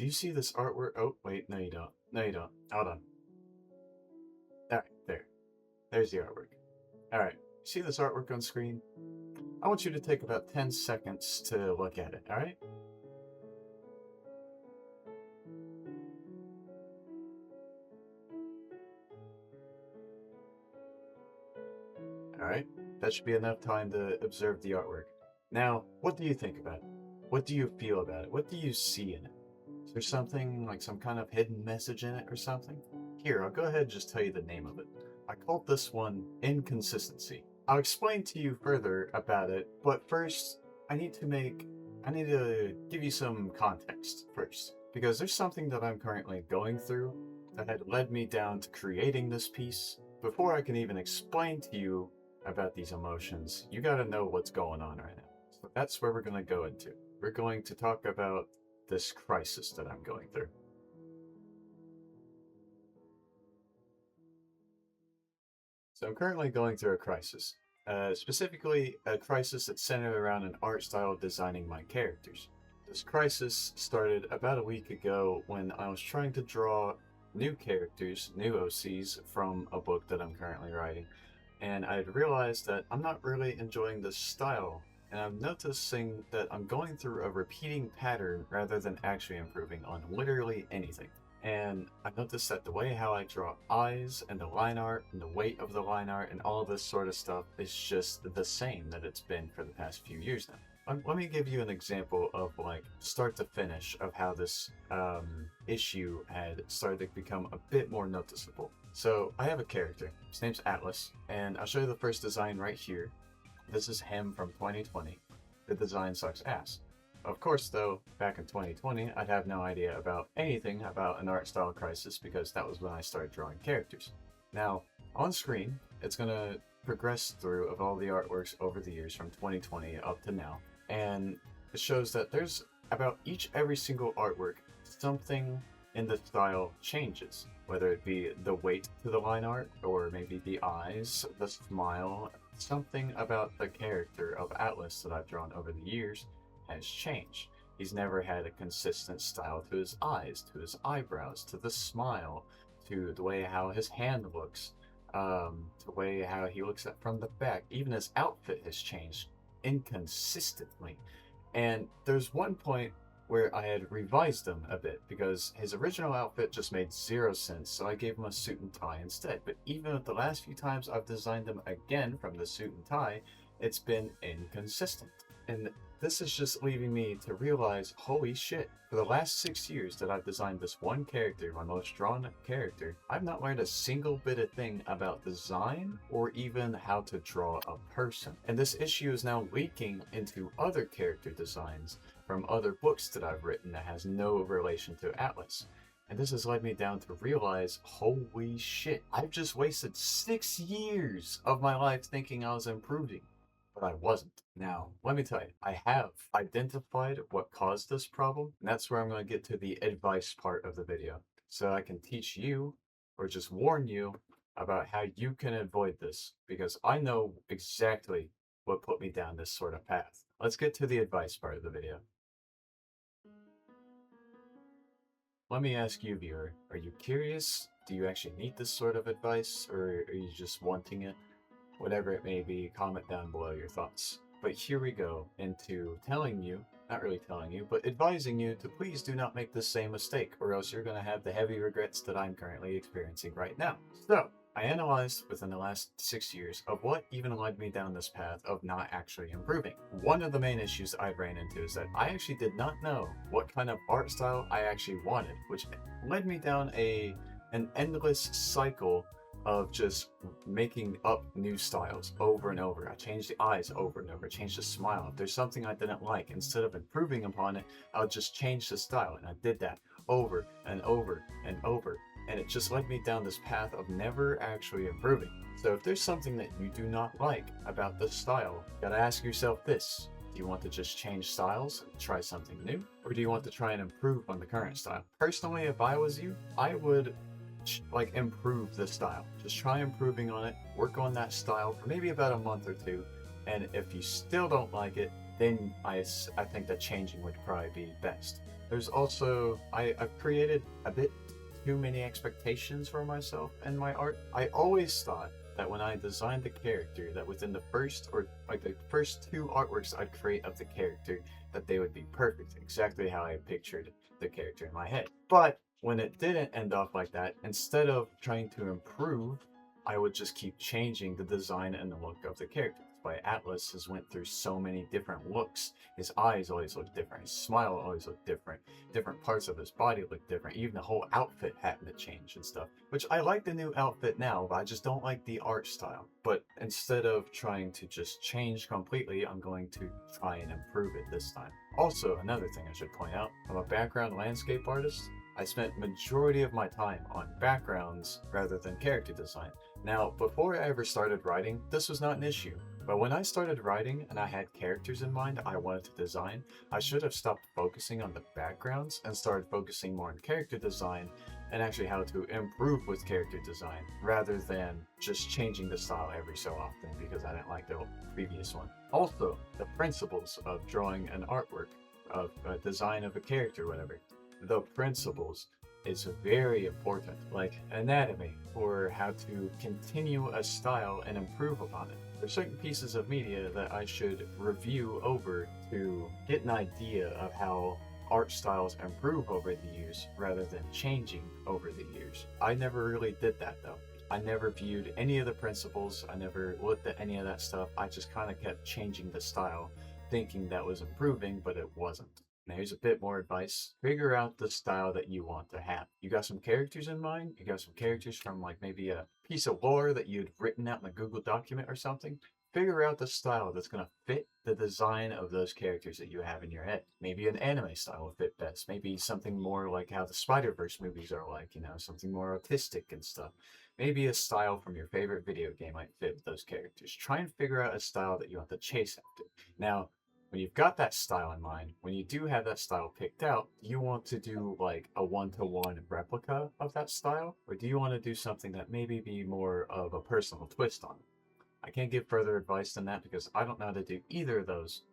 Do you see this artwork? Oh, wait, no, you don't. No, you don't. Hold on. Alright, there. There's the artwork. Alright, see this artwork on screen? I want you to take about 10 seconds to look at it, alright? Alright, that should be enough time to observe the artwork. Now, what do you think about it? What do you feel about it? What do you see in it? Is there something, like some kind of hidden message in it or something? Here, I'll go ahead and just tell you the name of it. I called this one Inconsistency. I'll explain to you further about it, but first, I need to give you some context first. Because there's something that I'm currently going through that had led me down to creating this piece. Before I can even explain to you about these emotions, you gotta know what's going on right now. So that's where we're gonna go into. We're going to talk about this crisis that I'm going through. So I'm currently going through a crisis. Specifically, a crisis that's centered around an art style designing my characters. This crisis started about a week ago when I was trying to draw new characters, new OCs, from a book that I'm currently writing. And I had realized that I'm not really enjoying this style. And I'm noticing that I'm going through a repeating pattern rather than actually improving on literally anything. And I noticed that the way how I draw eyes and the line art and the weight of the line art and all this sort of stuff is just the same that it's been for the past few years now. Let me give you an example of like start to finish of how this issue had started to become a bit more noticeable. So I have a character. His name's Atlas, and I'll show you the first design right here. This is him from 2020. The design sucks ass. Of course, though, back in 2020, I'd have no idea about anything about an art style crisis because that was when I started drawing characters. Now, on screen, it's going to progress through of all the artworks over the years from 2020 up to now, and it shows that there's about every single artwork, something in the style changes, whether it be the weight to the line art, or maybe the eyes, the smile, something about the character of Atlas that I've drawn over the years has changed. He's never had a consistent style to his eyes, to his eyebrows, to the smile, to the way how his hand looks, the way how he looks at from the back. Even his outfit has changed inconsistently. And there's one point where I had revised him a bit because his original outfit just made zero sense, so I gave him a suit and tie instead. But even with the last few times I've designed him again from the suit and tie, it's been inconsistent. And this is just leaving me to realize, holy shit, for the last 6 years that I've designed this one character, my most drawn character, I've not learned a single bit of thing about design or even how to draw a person. And this issue is now leaking into other character designs from other books that I've written that has no relation to Atlas. And this has led me down to realize, holy shit, I've just wasted 6 years of my life thinking I was improving, but I wasn't. Now, let me tell you, I have identified what caused this problem, and that's where I'm going to get to the advice part of the video. So I can teach you, or just warn you, about how you can avoid this, because I know exactly what put me down this sort of path. Let's get to the advice part of the video. Let me ask you, viewer, are you curious? Do you actually need this sort of advice, or are you just wanting it? Whatever it may be, comment down below your thoughts. But here we go into telling you, not really telling you, but advising you to please do not make the same mistake, or else you're going to have the heavy regrets that I'm currently experiencing right now. So, I analyzed within the last 6 years of what even led me down this path of not actually improving. One of the main issues I ran into is that I actually did not know what kind of art style I actually wanted, which led me down an endless cycle of just making up new styles over and over. I changed the eyes over and over, changed the smile. If there's something I didn't like, instead of improving upon it, I'll just change the style. And I did that over and over and over. And it just led me down this path of never actually improving. So if there's something that you do not like about this style, you gotta ask yourself this. Do you want to just change styles and try something new? Or do you want to try and improve on the current style? Personally, if I was you, I would like improve the style. Just try improving on it, work on that style for maybe about a month or two, and if you still don't like it, then I think that changing would probably be best. There's also I've created a bit too many expectations for myself and my art. I always thought that when I designed the character, that within the first or like the first two artworks I'd create of the character, that they would be perfect, exactly how I pictured the character in my head. But when it didn't end up like that, instead of trying to improve, I would just keep changing the design and the look of the character. That's why Atlas has went through so many different looks. His eyes always look different. His smile always look different. Different parts of his body look different. Even the whole outfit happened to change and stuff. Which I like the new outfit now, but I just don't like the art style. But instead of trying to just change completely, I'm going to try and improve it this time. Also, another thing I should point out, I'm a background landscape artist. I spent majority of my time on backgrounds rather than character design. Now, before I ever started writing, this was not an issue. But when I started writing and I had characters in mind I wanted to design, I should have stopped focusing on the backgrounds and started focusing more on character design and actually how to improve with character design rather than just changing the style every so often because I didn't like the previous one. Also, the principles of drawing an artwork, of a design of a character, whatever. The principles is very important, like anatomy, or how to continue a style and improve upon it. There's certain pieces of media that I should review over to get an idea of how art styles improve over the years rather than changing over the years. I never really did that though. I never viewed any of the principles, I never looked at any of that stuff. I just kind of kept changing the style, thinking that was improving, but it wasn't. Now, here's a bit more advice. Figure out the style that you want to have. You got some characters in mind? You got some characters from like maybe a piece of lore that you'd written out in a Google document or something? Figure out the style that's going to fit the design of those characters that you have in your head. Maybe an anime style will fit best. Maybe something more like how the Spider-Verse movies are like, something more autistic and stuff. Maybe a style from your favorite video game might fit with those characters. Try and figure out a style that you want to chase after. Now, when you've got that style in mind, when you do have that style picked out, do you want to do like a one-to-one replica of that style? Or do you want to do something that maybe be more of a personal twist on it? I can't give further advice than that because I don't know how to do either of those,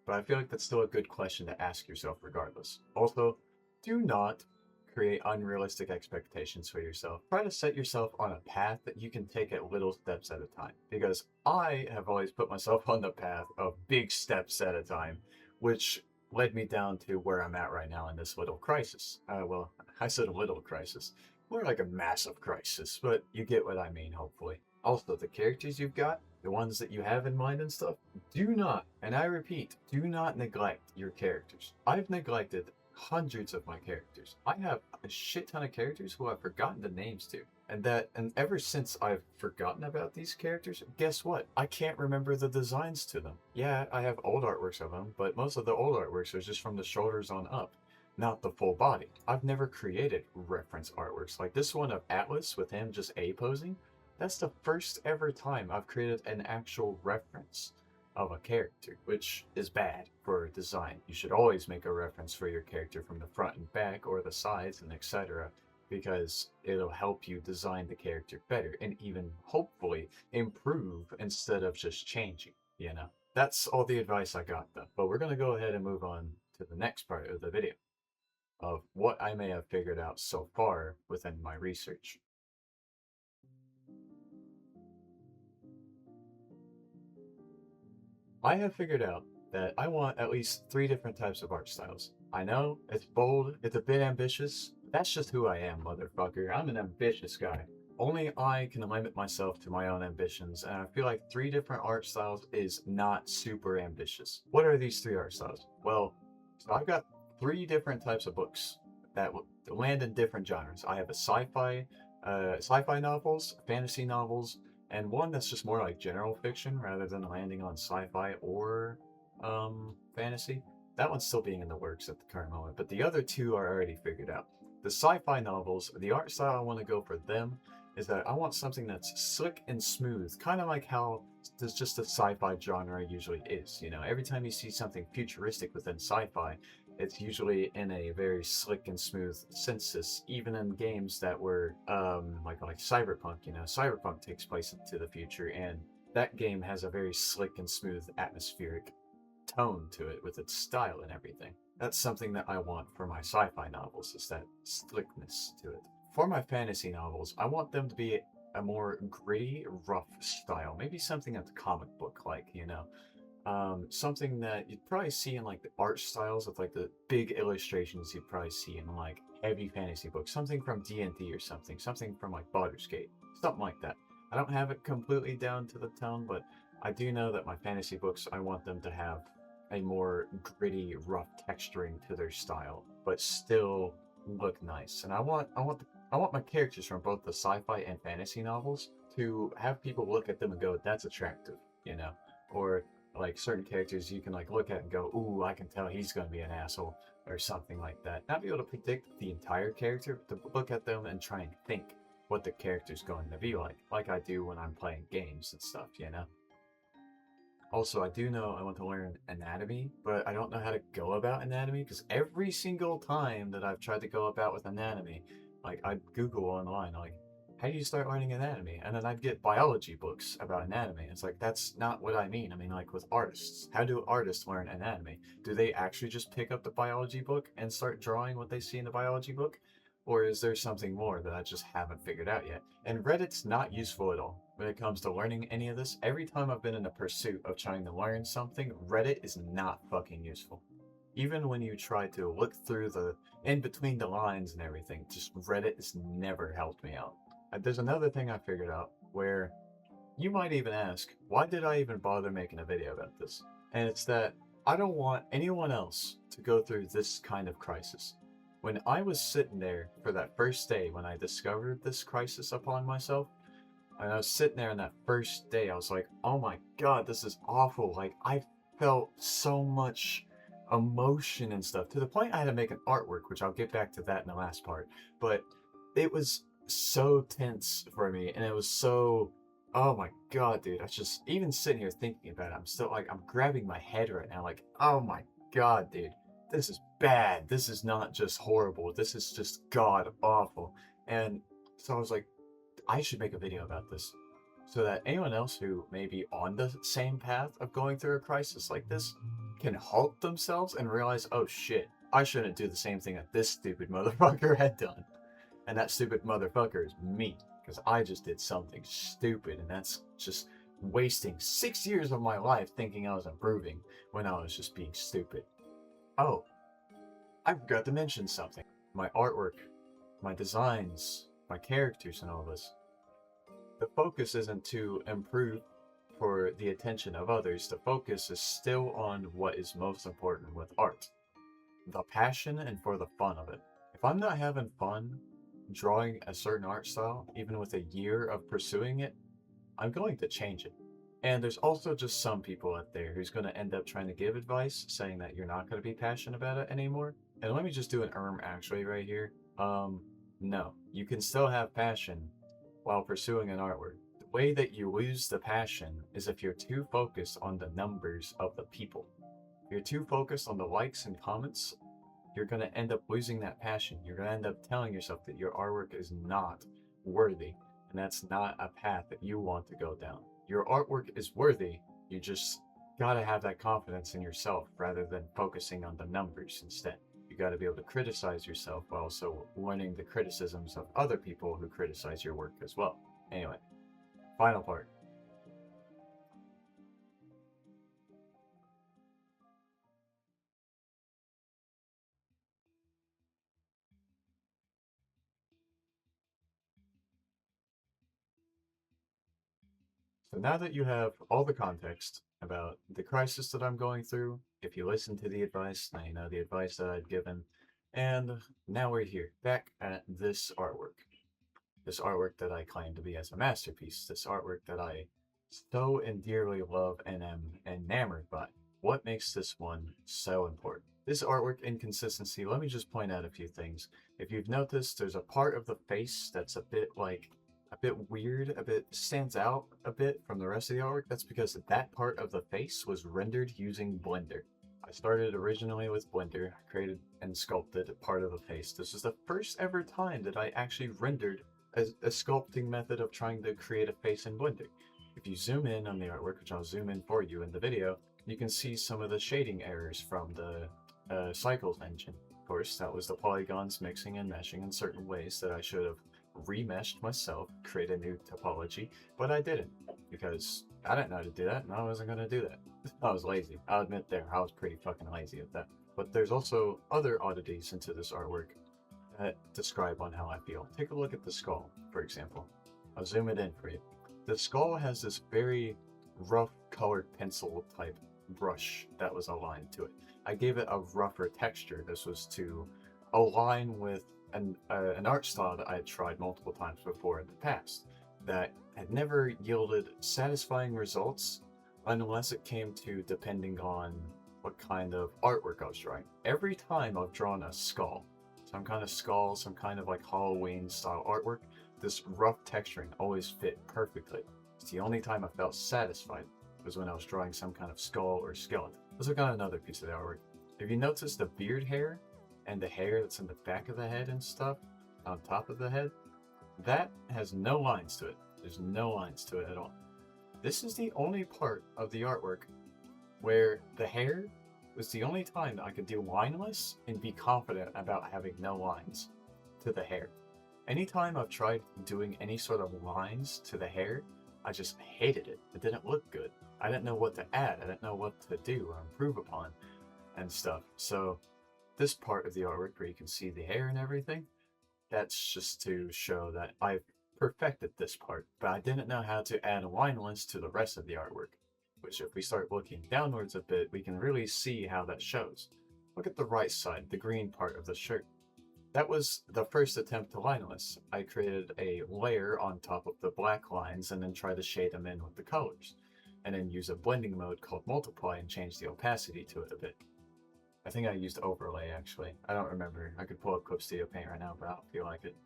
but I feel like that's still a good question to ask yourself regardless. Also, do not create unrealistic expectations for yourself. Try to set yourself on a path that you can take at little steps at a time. Because I have always put myself on the path of big steps at a time, which led me down to where I'm at right now in this little crisis. Well, I said a little crisis. More like a massive crisis, but you get what I mean, hopefully. Also, the characters you've got, the ones that you have in mind and stuff, do not, and I repeat, do not neglect your characters. I've neglected hundreds of my characters. I have a shit ton of characters who I've forgotten the names to. And ever since I've forgotten about these characters, guess what? I can't remember the designs to them. Yeah, I have old artworks of them, but most of the old artworks are just from the shoulders on up, not the full body. I've never created reference artworks like this one of Atlas with him just A-posing. That's the first ever time I've created an actual reference of a character, which is bad for design. You should always make a reference for your character from the front and back or the sides and etc. because it'll help you design the character better and even hopefully improve instead of just changing. That's all the advice I got though. But we're going to go ahead and move on to the next part of the video of what I may have figured out so far within my research. I have figured out that I want at least 3 different types of art styles. I know it's bold, it's a bit ambitious, but that's just who I am, motherfucker. I'm an ambitious guy. Only I can limit myself to my own ambitions, and I feel like 3 different art styles is not super ambitious. What are these 3 art styles? Well, so I've got 3 different types of books that land in different genres. I have a sci-fi novels, fantasy novels, and one that's just more like general fiction rather than landing on sci-fi or fantasy. That one's still being in the works at the current moment, but the other 2 are already figured out. The sci-fi novels, the art style I want to go for them is that I want something that's slick and smooth, kind of like how there's just the sci-fi genre usually is. Every time you see something futuristic within sci-fi, it's usually in a very slick and smooth sense, even in games that were like Cyberpunk. Cyberpunk takes place into the future, and that game has a very slick and smooth atmospheric tone to it, with its style and everything. That's something that I want for my sci-fi novels, is that slickness to it. For my fantasy novels, I want them to be a more gritty, rough style. Maybe something that's comic book like, you know. Something that you'd probably see in like the art styles of like the big illustrations you'd probably see in like heavy fantasy books. Something from D&D or something. Something from like Baldur's Gate. Something like that. I don't have it completely down to the tone, but I do know that my fantasy books, I want them to have a more gritty, rough texturing to their style, but still look nice. And I want my characters from both the sci-fi and fantasy novels to have people look at them and go, "That's attractive," you know, or like certain characters you can like look at and go, "Ooh, I can tell he's going to be an asshole," or something like that. Not be able to predict the entire character, but to look at them and try and think what the character's going to be like I do when I'm playing games and stuff, you know. Also, I do know I want to learn anatomy, but I don't know how to go about anatomy because every single time that I've tried to go about with anatomy, like I'd Google online, like, how do you start learning anatomy? And then I'd get biology books about anatomy. It's like, that's not what I mean. I mean, like with artists, how do artists learn anatomy? Do they actually just pick up the biology book and start drawing what they see in the biology book? Or is there something more that I just haven't figured out yet? And Reddit's not useful at all when it comes to learning any of this. Every time I've been in a pursuit of trying to learn something, Reddit is not fucking useful. Even when you try to look through the in between the lines and everything, just Reddit has never helped me out. There's another thing I figured out where you might even ask, why did I even bother making a video about this? And it's that I don't want anyone else to go through this kind of crisis. When I was sitting there for that first day when I discovered this crisis upon myself, and I was sitting there on that first day, I was like, oh my god, this is awful. Like, I felt so much emotion and stuff to the point I had to make an artwork, which I'll get back to that in the last part. But it was so tense for me, and it was so, oh my god, dude. I just, even sitting here thinking about it, I'm still like, I'm grabbing my head right now, like, oh my god, dude. This is bad. This is not just horrible. This is just god awful. And so I was like, I should make a video about this so that anyone else who may be on the same path of going through a crisis like this can halt themselves and realize, oh shit, I shouldn't do the same thing that this stupid motherfucker had done. And that stupid motherfucker is me, because I just did something stupid, and that's just wasting 6 years of my life thinking I was improving when I was just being stupid. Oh, I forgot to mention something. My artwork, my designs, my characters, and all this. The focus isn't to improve for the attention of others. The focus is still on what is most important with art. The passion and for the fun of it. If I'm not having fun drawing a certain art style, even with a year of pursuing it, I'm going to change it. And there's also just some people out there who's going to end up trying to give advice saying that you're not going to be passionate about it anymore. And let me just do an actually right here. No, you can still have passion while pursuing an artwork. The way that you lose the passion is if you're too focused on the numbers of the people. If you're too focused on the likes and comments, you're going to end up losing that passion. You're going to end up telling yourself that your artwork is not worthy, and that's not a path that you want to go down. Your artwork is worthy. You just got to have that confidence in yourself rather than focusing on the numbers instead. You got to be able to criticize yourself while also learning the criticisms of other people who criticize your work as well. Anyway, final part. So now that you have all the context about the crisis that I'm going through, if you listen to the advice, now you know the advice that I've given, and now we're here, back at this artwork. This artwork that I claim to be as a masterpiece, this artwork that I so dearly love and am enamored by. What makes this one so important? This artwork inconsistency, let me just point out a few things. If you've noticed, there's a part of the face that's a bit like, a bit weird, a bit stands out a bit from the rest of the artwork. That's because that part of the face was rendered using Blender. I started originally with Blender, created and sculpted part of the face. This is the first ever time that I actually rendered a sculpting method of trying to create a face in Blender. If you zoom in on the artwork, which I'll zoom in for you in the video, you can see some of the shading errors from the Cycles engine. Of course, that was the polygons mixing and meshing in certain ways that I should have remeshed myself, create a new topology, but I didn't because I didn't know how to do that and I wasn't going to do that. I was lazy. I'll admit there, I was pretty fucking lazy at that. But there's also other oddities into this artwork that describe on how I feel. Take a look at the skull, for example. I'll zoom it in for you. The skull has this very rough colored pencil type brush that was aligned to it. I gave it a rougher texture. This was to align with an art style that I had tried multiple times before in the past that had never yielded satisfying results unless it came to depending on what kind of artwork I was drawing. Every time I've drawn a skull, some kind of skull, some kind of like Halloween style artwork, this rough texturing always fit perfectly. It's the only time I felt satisfied was when I was drawing some kind of skull or skeleton. Let's look at another piece of the artwork. If you notice the beard hair and the hair that's in the back of the head and stuff on top of the head, that has no lines to it. There's no lines to it at all. This is the only part of the artwork where the hair was the only time that I could do lineless and be confident about having no lines to the hair. Anytime I've tried doing any sort of lines to the hair, I just hated it. It didn't look good. I didn't know what to add. I didn't know what to do or improve upon and stuff. So this part of the artwork where you can see the hair and everything, that's just to show that I've perfected this part, but I didn't know how to add lineless to the rest of the artwork, which if we start looking downwards a bit, we can really see how that shows. Look at the right side, the green part of the shirt. That was the first attempt to lineless. I created a layer on top of the black lines and then tried to shade them in with the colors, and then use a blending mode called multiply and change the opacity to it a bit. I think I used overlay actually. I don't remember. I could pull up Clip Studio Paint right now, but I don't feel like it.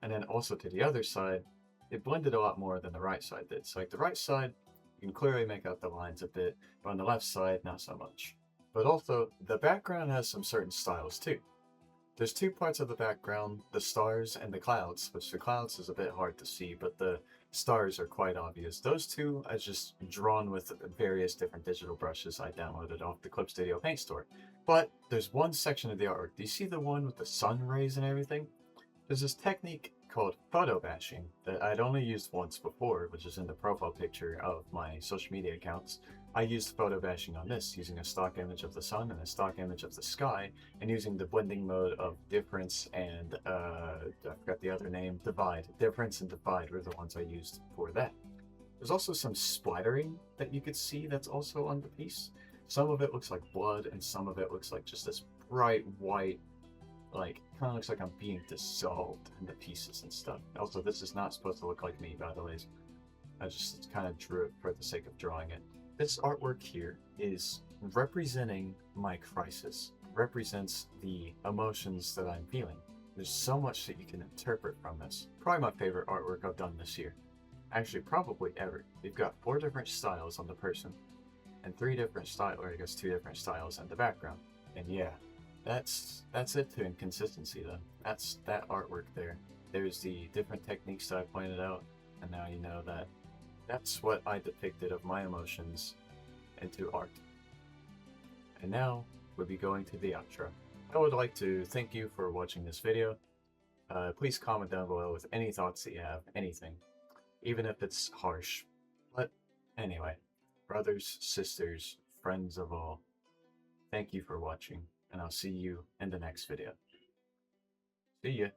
And then also to the other side, it blended a lot more than the right side did. So like the right side, you can clearly make out the lines a bit, but on the left side, not so much. But also, the background has some certain styles too. There's two parts of the background, the stars and the clouds, which the clouds is a bit hard to see, but the stars are quite obvious. Those two I just drawn with various different digital brushes I downloaded off the Clip Studio Paint store. But there's one section of the artwork. Do you see the one with the sun rays and everything? There's this technique called photo bashing that I'd only used once before, which is in the profile picture of my social media accounts. I used photo bashing on this, using a stock image of the sun and a stock image of the sky, and using the blending mode of difference and, I forgot the other name, divide. Difference and divide were the ones I used for that. There's also some splattering that you could see that's also on the piece. Some of it looks like blood, and some of it looks like just this bright white, like, kind of looks like I'm being dissolved into pieces and stuff. Also, this is not supposed to look like me, by the way. I just kind of drew it for the sake of drawing it. This artwork here is representing my crisis, represents the emotions that I'm feeling. There's so much that you can interpret from this. Probably my favorite artwork I've done this year. Actually, probably ever. We've got 4 different styles on the person, and 3 different styles, or I guess 2 different styles in the background. And yeah, that's it to inconsistency then. That's that artwork there. There's the different techniques that I pointed out, and now you know that that's what I depicted of my emotions into art. And now we'll be going to the outro. I would like to thank you for watching this video. Please comment down below with any thoughts that you have, anything, even if it's harsh. But anyway, brothers, sisters, friends of all, thank you for watching, and I'll see you in the next video. See ya.